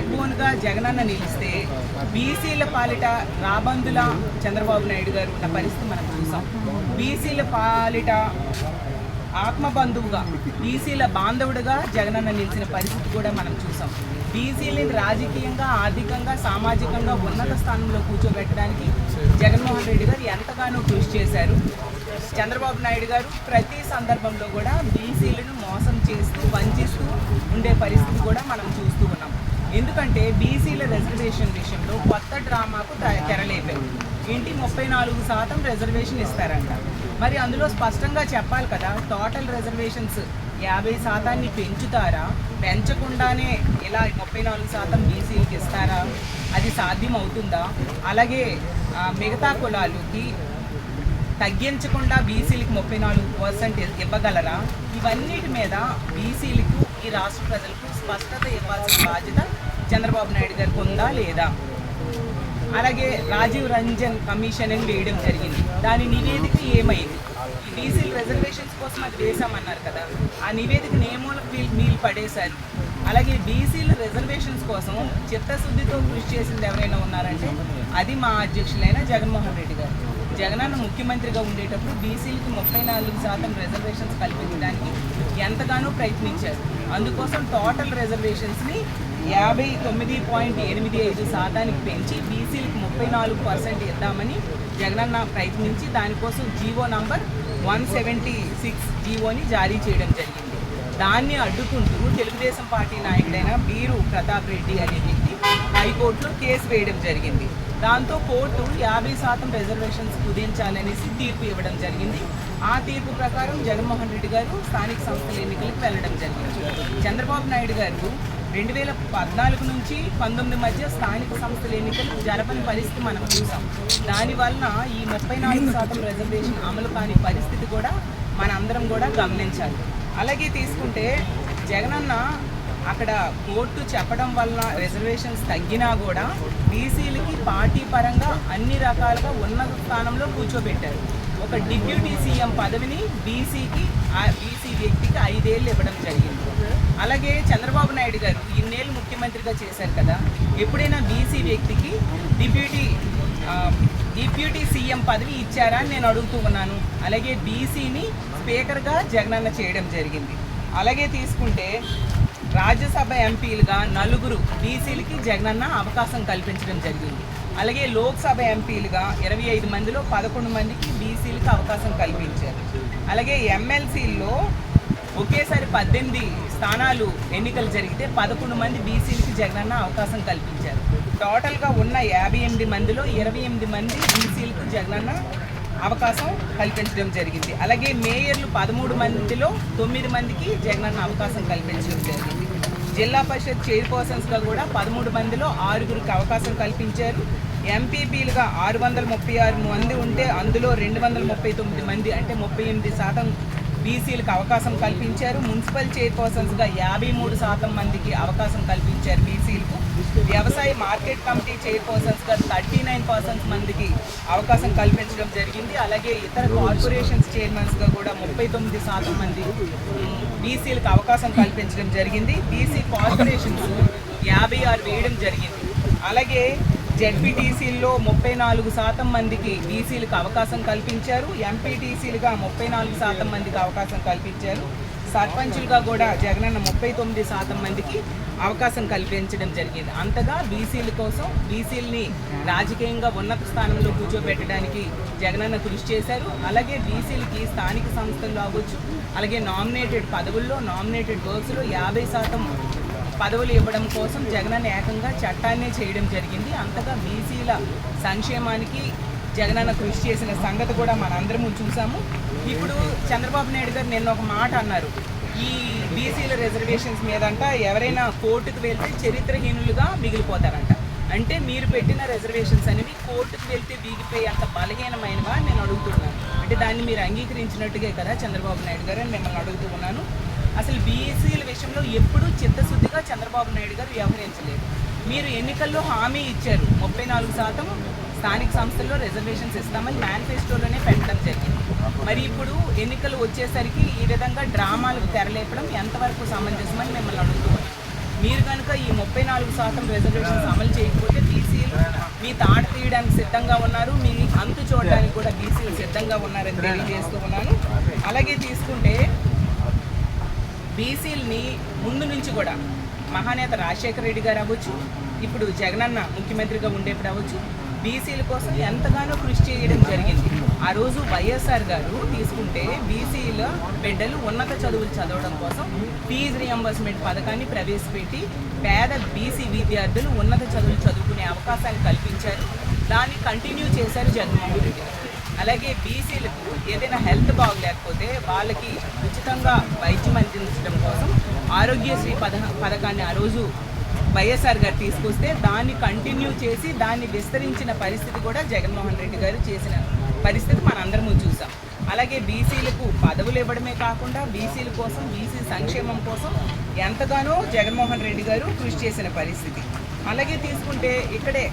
Back బోన్గా Jagananna నిలిస్తే బీసీల పాలిట రాబందుల చంద్రబాబు నాయుడు గారు ఉన్న పరిస్థితి మనం చూసాం. బీసీల పాలిట ఆత్మబంధువుగా బీసీల బాంధవుడిగా జగనన్న నిలిచిన పరిస్థితి కూడా మనం చూసాం. బీసీలని రాజకీయంగా, ఆర్థికంగా, సామాజికంగా ఉన్నత స్థానంలో కూర్చోబెట్టడానికి జగన్మోహన్ రెడ్డి గారు ఎంతగానో కృషి చేశారు. చంద్రబాబు నాయుడు గారు ప్రతి సందర్భంలో కూడా బీసీలను మోసం చేస్తూ, వంచిస్తూ ఉండే పరిస్థితి కూడా మనం చూస్తూ ఉన్నాం. ఎందుకంటే బీసీల రిజర్వేషన్ విషయంలో కొత్త డ్రామాకు తెరలేపారు. ఇంటి 34% రిజర్వేషన్ ఇస్తారంట. మరి అందులో స్పష్టంగా చెప్పాలి కదా, టోటల్ రిజర్వేషన్స్ 50% పెంచుతారా, పెంచకుండానే ఇలా 34% బీసీలకు ఇస్తారా, అది సాధ్యం అవుతుందా? అలాగే మిగతా కులాలకి తగ్గించకుండా బీసీలకు 34% ఇవ్వగలరా? ఇవన్నిటి మీద బీసీలకు, ఈ రాష్ట్ర ప్రజలకు స్పష్టత ఇవ్వాల్సిన బాధ్యత చంద్రబాబు నాయుడు గారికి ఉందా లేదా? అలాగే రాజీవ్ రంజన్ కమిషన్ అని వేయడం జరిగింది. దాని నివేదిక ఏమైంది? ఈ బీసీల రిజర్వేషన్స్ కోసం అది వేసామన్నారు కదా, ఆ నివేదికను ఏమూలకు నీళ్ళు పడేశారు. అలాగే బీసీల రిజర్వేషన్స్ కోసం చిత్తశుద్ధితో కృషి చేసింది ఎవరైనా ఉన్నారంటే అది మా అధ్యక్షులైన జగన్మోహన్ రెడ్డి గారు. జగనన్న ముఖ్యమంత్రిగా ఉండేటప్పుడు బీసీలకి 34% రిజర్వేషన్స్ కల్పించడానికి ఎంతగానో ప్రయత్నించారు. అందుకోసం టోటల్ రిజర్వేషన్స్ని 59.85% పెంచి బీసీలకు 34% ఇద్దామని జగనన్న ప్రయత్నించి దానికోసం జీవో నంబర్ 176 జీవోని జారీ చేయడం జరిగింది. దాన్ని అడ్డుకుంటూ తెలుగుదేశం పార్టీ నాయకుడైన బీరు ప్రతాప్ రెడ్డి అనే వ్యక్తి హైకోర్టులో కేసు వేయడం జరిగింది. దాంతో కోర్టు 50% రిజర్వేషన్స్ కుదించాలనేసి తీర్పు ఇవ్వడం జరిగింది. ఆ తీర్పు ప్రకారం జగన్మోహన్ రెడ్డి గారు స్థానిక సంస్థల ఎన్నికలకు వెళ్ళడం జరిగింది. చంద్రబాబు నాయుడు గారు 2014 నుంచి 19 మధ్య స్థానిక సంస్థల ఎన్నికలు జరపని పరిస్థితి మనం చూసాం. దానివలన ఈ 34% రిజర్వేషన్ అమలు కాని పరిస్థితి కూడా మనందరం కూడా గమనించాలి. అలాగే తీసుకుంటే జగనన్న అక్కడ కోర్టు చెప్పడం వలన రిజర్వేషన్స్ తగ్గినా కూడా బీసీలకి పార్టీ పరంగా అన్ని రకాలుగా ఉన్నత స్థానంలో కూర్చోబెట్టారు. ఒక డిప్యూటీ సీఎం పదవిని బీసీ వ్యక్తికి 5 ఏళ్ళు ఇవ్వడం జరిగింది. అలాగే చంద్రబాబు నాయుడు గారు ఇన్నేళ్ళు ముఖ్యమంత్రిగా చేశారు కదా, ఎప్పుడైనా బీసీ వ్యక్తికి డిప్యూటీ సీఎం పదవి ఇచ్చారా అని నేను అడుగుతూ ఉన్నాను. అలాగే బీసీని స్పీకర్గా జగనన్న చేయడం జరిగింది. అలాగే తీసుకుంటే రాజ్యసభ ఎంపీలుగా 4 బీసీలకి జగనన్న అవకాశం కల్పించడం జరిగింది. అలాగే లోక్సభ ఎంపీలుగా 25 మందిలో 11 మందికి బీసీలకి అవకాశం కల్పించారు. అలాగే ఎమ్మెల్సీల్లో ఒకేసారి 18 స్థానాలు ఎన్నికలు జరిగితే 11 మంది బీసీలకి జగనన్న అవకాశం కల్పించారు. టోటల్గా ఉన్న 58 మందిలో 28 మంది బీసీలకు జగనన్న అవకాశం కల్పించడం జరిగింది. అలాగే మేయర్లు 13 మందిలో 9 మందికి జగనన్న అవకాశం కల్పించడం జరిగింది. జిల్లా పరిషత్ చైర్పర్సన్స్గా కూడా 13 మందిలో 6గురికి అవకాశం కల్పించారు. ఎంపీపీలుగా 636 మంది ఉంటే అందులో 239 మంది అంటే 38% బీసీలకు అవకాశం కల్పించారు. మున్సిపల్ చైర్పర్సన్స్గా 53% మందికి అవకాశం కల్పించారు బీసీలకు. వ్యవసాయ మార్కెట్ కమిటీ చైర్పర్సన్స్గా 39% మందికి అవకాశం కల్పించడం జరిగింది. అలాగే ఇతర కార్పొరేషన్స్ చైర్మన్స్గా కూడా 39% మంది బీసీలకు అవకాశం కల్పించడం జరిగింది. బీసీ కార్పొరేషన్స్ 56 వేయడం జరిగింది. అలాగే జెడ్పీటీసీల్లో 34% మందికి బీసీలకు అవకాశం కల్పించారు. ఎంపీటీసీలుగా 34% మందికి అవకాశం కల్పించారు. సర్పంచులుగా కూడా జగనన్న 39% మందికి అవకాశం కల్పించడం జరిగింది. అంతగా బీసీల కోసం బీసీలని రాజకీయంగా ఉన్నత స్థానంలో కూర్చోబెట్టడానికి జగనన్న కృషి చేశారు. అలాగే బీసీలకి స్థానిక సంస్థల్లో అవ్వచ్చు, అలాగే నామినేటెడ్ పదవుల్లో, నామినేటెడ్ వర్క్స్లో 50% పదవులు ఇవ్వడం కోసం జగనన్న ఏకంగా చట్టాన్నే చేయడం జరిగింది. అంతగా బీసీల సంక్షేమానికి జగనన్న కృషి చేసిన సంగతి కూడా మనందరము చూసాము. ఇప్పుడు చంద్రబాబు నాయుడు గారు నిన్న ఒక మాట అన్నారు, ఈ బీసీల రిజర్వేషన్స్ మీదంట ఎవరైనా కోర్టుకు వెళ్తే చరిత్రహీనులుగా మిగిలిపోతారంట. అంటే మీరు పెట్టిన రిజర్వేషన్స్ అనేవి కోర్టుకు వెళ్తే వీగిపోయి అంత బలహీనమైనవా నేను అడుగుతున్నాను. అంటే దాన్ని మీరు అంగీకరించినట్టుగా కదా చంద్రబాబు నాయుడు గారు అని మిమ్మల్ని అడుగుతూ ఉన్నాను. అసలు బీసీల విషయంలో ఎప్పుడూ చిత్తశుద్ధిగా చంద్రబాబు నాయుడు గారు వ్యవహరించలేదు. మీరు ఎన్నికల్లో హామీ ఇచ్చారు 34% స్థానిక సంస్థల్లో రిజర్వేషన్స్ ఇస్తామని మేనిఫెస్టోలోనే పెట్టడం జరిగింది. మరి ఇప్పుడు ఎన్నికలు వచ్చేసరికి ఈ విధంగా డ్రామాలకు తెరలేపడం ఎంతవరకు సమంజసమని మిమ్మల్ని అడుగుతున్నాను. మీరు కనుక ఈ 34% రిజర్వేషన్స్ అమలు చేయకపోతే బీసీలు మీ తాట తీయడానికి సిద్ధంగా ఉన్నారు, మీ అంతు చూడడానికి కూడా బీసీలు సిద్ధంగా ఉన్నారని తెలియజేస్తూ ఉన్నాను. అలాగే తీసుకుంటే బీసీలని ముందు నుంచి కూడా మహానేత రాజశేఖర రెడ్డి గారు అవ్వచ్చు, ఇప్పుడు జగనన్న ముఖ్యమంత్రిగా ఉండేప్పుడు అవ్వచ్చు, బీసీల కోసం ఎంతగానో కృషి చేయడం జరిగింది. ఆ రోజు వైఎస్ఆర్ గారు తీసుకుంటే బీసీల బిడ్డలు ఉన్నత చదువులు చదవడం కోసం ఫీజు రియంబర్స్మెంట్ పథకాన్ని ప్రవేశపెట్టి పేద బీసీ విద్యార్థులు ఉన్నత చదువులు చదువుకునే అవకాశాన్ని కల్పించారు. దాన్ని కంటిన్యూ చేశారు జగన్మోహన్ రెడ్డి గారు. అలాగే బీసీలకు ఏదైనా హెల్త్ బాగలేకపోతే వాళ్ళకి ఉచితంగా వైద్యం అందించడం కోసం ఆరోగ్యశ్రీ పథకాన్ని ఆ రోజు వైఎస్ఆర్ గారు తీసుకొస్తే దాన్ని కంటిన్యూ చేసి దాన్ని విస్తరించిన పరిస్థితి కూడా జగన్మోహన్ రెడ్డి గారు చేసిన పరిస్థితి మనందరము చూసాం. అలాగే బీసీలకు పదవులు ఇవ్వడమే కాకుండా బీసీల కోసం బీసీ సంక్షేమం కోసం ఎంతగానో జగన్మోహన్ రెడ్డి గారు కృషి చేసిన పరిస్థితి. అలాగే తీసుకుంటే ఇక్కడే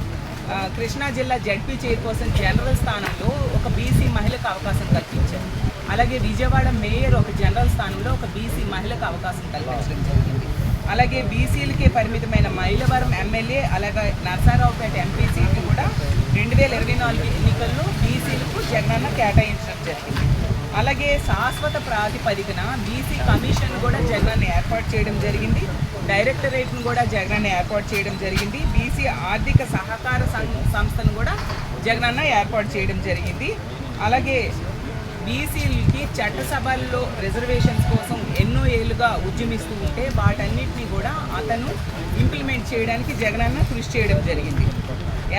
కృష్ణా జిల్లా జడ్పీ చైర్పర్సన్ జనరల్ స్థానంలో ఒక బీసీ మహిళకు అవకాశం కల్పించారు. అలాగే విజయవాడ మేయర్ ఒక జనరల్ స్థానంలో ఒక బీసీ మహిళకు అవకాశం కల్పించడం జరిగింది. అలాగే బీసీలకే పరిమితమైన మైలవరం ఎమ్మెల్యే అలాగే నరసరావుపేట ఎంపీ సీట్లు కూడా 2024 ఎన్నికల్లో బీసీలకు జగనన్న కేటాయించడం జరిగింది. అలాగే శాశ్వత ప్రాతిపదికన బీసీ కమిషన్ కూడా జగనన్న ఏర్పాటు చేయడం జరిగింది. డైరెక్టరేట్ను కూడా జగనన్న ఏర్పాటు చేయడం జరిగింది. బీసీ ఆర్థిక సహకార సంస్థను కూడా జగనన్న ఏర్పాటు చేయడం జరిగింది. అలాగే బీసీలకి చట్టసభల్లో రిజర్వేషన్స్ కోసం ఎన్నో ఏళ్ళుగా ఉద్యమిస్తూ ఉంటే వాటన్నిటిని కూడా అతను ఇంప్లిమెంట్ చేయడానికి జగనన్న కృషి చేయడం జరిగింది.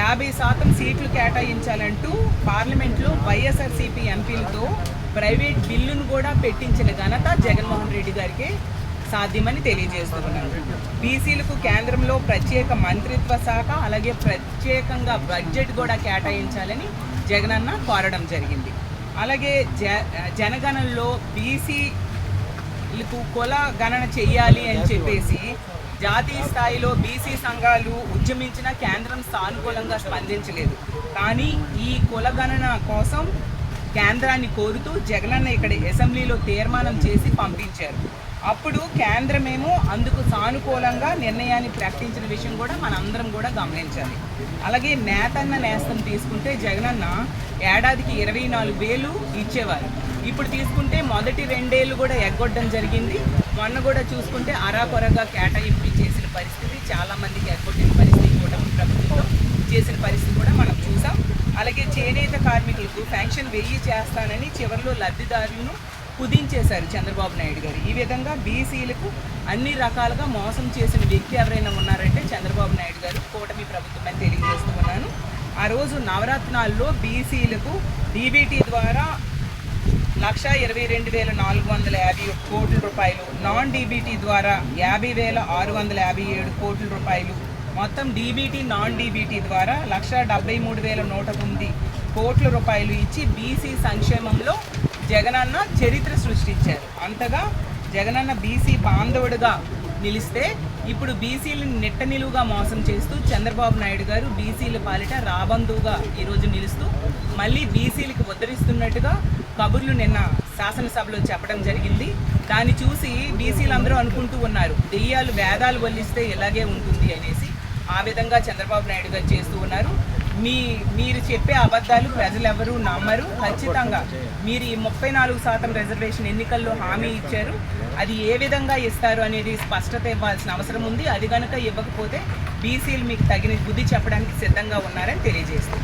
50% సీట్లు కేటాయించాలంటూ పార్లమెంట్లో వైఎస్ఆర్సీపీ ఎంపీలతో ప్రైవేట్ బిల్లును కూడా పెట్టించిన ఘనత జగన్మోహన్ రెడ్డి గారికి సాధ్యమని తెలియజేస్తున్నాను. బీసీలకు కేంద్రంలో ప్రత్యేక మంత్రిత్వ శాఖ అలాగే ప్రత్యేకంగా బడ్జెట్ కూడా కేటాయించాలని జగనన్న కోరడం జరిగింది. అలాగే జనగణనలో బీసీలకు కుల గణన చెయ్యాలి అని చెప్పేసి జాతీయ స్థాయిలో బీసీ సంఘాలు ఉద్యమించిన కేంద్రం సానుకూలంగా స్పందించలేదు. కానీ ఈ కుల గణన కోసం కేంద్రాన్ని కోరుతూ జగనన్న ఇక్కడ అసెంబ్లీలో తీర్మానం చేసి పంపించారు. అప్పుడు కేంద్రమేమో అందుకు సానుకూలంగా నిర్ణయాన్ని ప్రకటించిన విషయం కూడా మనందరం కూడా గమనించాలి. అలాగే నేతన్న నేస్తం తీసుకుంటే జగనన్న ఏడాదికి 24,000 ఇచ్చేవారు. ఇప్పుడు తీసుకుంటే మొదటి 2 ఏళ్ళు కూడా ఎగ్గొట్టడం జరిగింది. మొన్న కూడా చూసుకుంటే అరాకొరగా కేటాయింపులు చేసిన పరిస్థితి, చాలామందికి ఎగ్గొట్టిన పరిస్థితి కూడా ప్రభుత్వం చేసిన పరిస్థితి కూడా మనం చూసాం. అలాగే చేనేత కార్మికులకు పెన్షన్ 1000 చేస్తానని చివరిలో లబ్ధిదారులను కుదించేశారు చంద్రబాబు నాయుడు గారు. ఈ విధంగా బీసీలకు అన్ని రకాలుగా మోసం చేసిన వ్యక్తి ఎవరైనా ఉన్నారంటే చంద్రబాబు నాయుడు గారు, కూటమి ప్రభుత్వం అని తెలియజేస్తూ ఉన్నాను. ఆ రోజు నవరత్నాల్లో బీసీలకు డీబీటీ ద్వారా 1,22,451 కోట్ల రూపాయలు, నాన్ డీబీటీ ద్వారా 50,657 కోట్ల రూపాయలు, మొత్తం డీబీటీ నాన్ డీబీటీ ద్వారా 1,73,109 కోట్ల రూపాయలు ఇచ్చి బీసీ సంక్షేమంలో జగనన్న చరిత్ర సృష్టించారు. అంతగా జగనన్న బీసీ బాంధవుడుగా నిలిస్తే ఇప్పుడు బీసీలను నిట్ట నిలువుగా మోసం చేస్తూ చంద్రబాబు నాయుడు గారు బీసీల పాలిట రాబందువుగా ఈరోజు నిలుస్తూ మళ్ళీ బీసీలకు ఉద్ధరిస్తున్నట్టుగా కబుర్లు నిన్న శాసనసభలో చెప్పడం జరిగింది. దాన్ని చూసి బీసీలు అందరూ అనుకుంటూ ఉన్నారు దెయ్యాలు వేదాలు వల్లిస్తే ఇలాగే ఉంటుంది అనేసి. ఆ విధంగా చంద్రబాబు నాయుడు గారు చేస్తూ ఉన్నారు. మీరు చెప్పే అబద్ధాలు ప్రజలు ఎవరూ నమ్మరు. ఖచ్చితంగా మీరు ఈ 34% రిజర్వేషన్ ఎన్నికల్లో హామీ ఇచ్చారు, అది ఏ విధంగా ఇస్తారు అనేది స్పష్టత ఇవ్వాల్సిన అవసరం ఉంది. అది కనుక ఇవ్వకపోతే బీసీలు మీకు తగిన బుద్ధి చెప్పడానికి సిద్ధంగా ఉన్నారని తెలియజేస్తారు.